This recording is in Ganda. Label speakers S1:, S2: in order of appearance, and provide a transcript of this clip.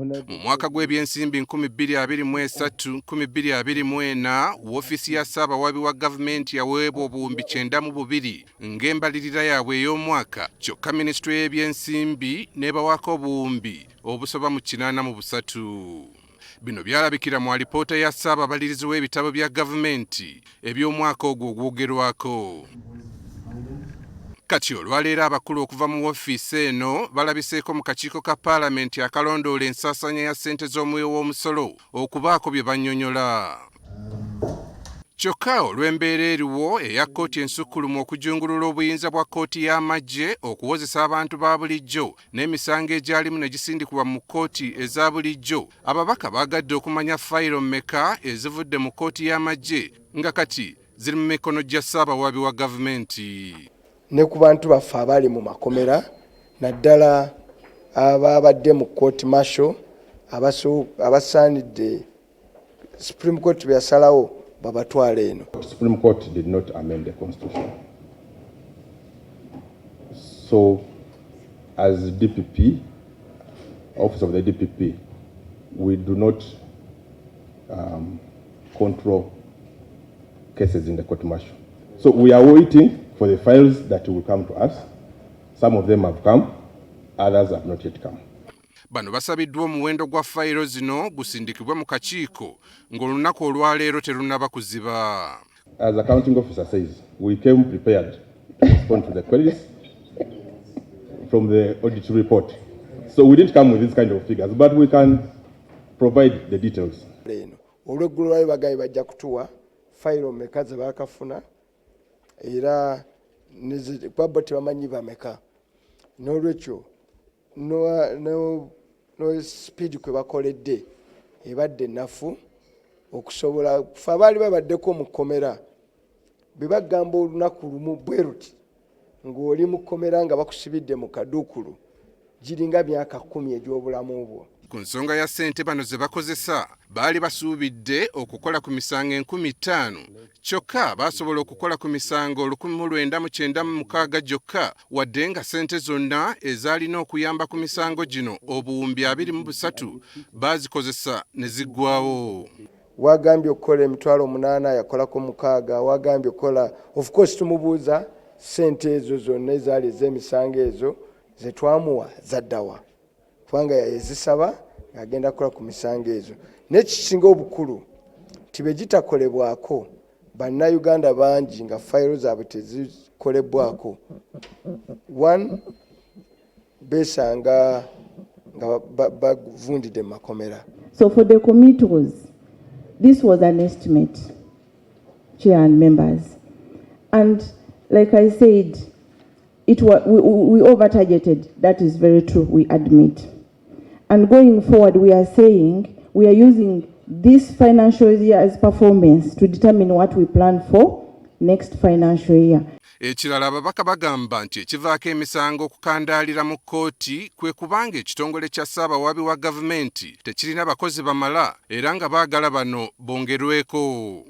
S1: Mu mwaka gw'ebyensimbi 2023-2024 woofiisi ya Ssaabawaabi wa gavumenti yaweebwa obuwumbi 92 ng'embalirira yaabwe ey'omwaka, kyokka minisitule y'ebyensimbi n'ebawaako obuwumbi obusoba mu 83. Bino byalabikira mu alipoota ya Ssaababalirizi w'ebitabo bya gavumenti eby'omwaka ogwo ogwogerwako. Kati olwaleero abakulu okuva mu woofiisi eno balabiseeko mu kakiiko ka palamenti akalondoola ensaasaanya ya ssente z'omuwi w'omusolo okubaako bye bannyonnyola. Kyokka olw'embeera eriwo eya kkooti ensukkulumu okujungulula obuyinza bwa kkooti y'amagye okuwozesa abantu ba bulijjo n'emisango egyalimu ne gisindikibwa mu kkooti eza bulijjo, ababaka baagadde okumanya fayiro mmeka ezivudde mu kkooti y'amagye nga kati ziri mu mikono gya Ssaabawaabi wa gavumenti.
S2: Ne ku bantu baffe abali mu makomera naddala ababadde mu court martial abasaanidde Supreme Court byasalawo babatwala eno.
S3: Supreme Court did not amend the constitution. So as DPP, office of the DPP, we do not control cases in the court martial. So we are waiting for the files that will come to us. Some of them have come, others have not yet come.
S1: Bano basabiddwa omuwendo gwa fayiro zino gusindikibwe mu kakiiko ng'olunaku olwaleero terunnaba kuziba.
S3: As the accounting officer says, we came prepared to respond to the queries from the audit report. So we didn't come with these kind of figures, but we can provide the details.
S2: Olw'eggulu lwayo bagaye bajja kutuwa fayiro mmeka ze baakafuna era kwabba tebamanyi bameka. N'olwekyo no speed kwe bakoledde ebadde nafu okusobola kufa abaali babaddeko mu kkomera bwe bagamba olunaku lumu bwe ruti ng'oli mu kkomera nga bakusibidde mu kaduukulu giringa myaka 10 egy'obulamu bwo.
S1: Ku nsonga ya ssente bano ze bakozesa baali basuubidde okukola ku misango 50,000 kyokka baasobola okukola ku misango 1996 gyokka wadde nga ssente zonna ezaalina okuyamba ku misango gino obuwumbi 23 baazikozesa ne ziggwawo.
S2: Wagambye okukola emitwalo 8 yakolako 6, wagambye okukola of course tumubuuza ssente ezo zonna ezaali ez'emisango ezo ze twamuwa zaddawa kubanga yazisaba ng'agenda kukola ku misango ezo. N'ekisinga obukulu tibe gitakolebwako bannayuganda bangi nga fayiro zaabwe tezikolebwako. One, besanga nga bavundidde mu makomera.
S4: So for the committees, this was an estimate, Chair and members. And like I said, we over-targeted. That is very true, we admit. And going forward, we are saying we are using this financial year's performance to determine what we plan for next financial year.
S1: Ekirala ababaka bagamba nti ekivaako emisango okukandaalira mu kkooti kwe kubanga ekitongole kya Ssaabawaabi wa gavumenti tekirina bakozi bamala era nga baagala bano bongerweko.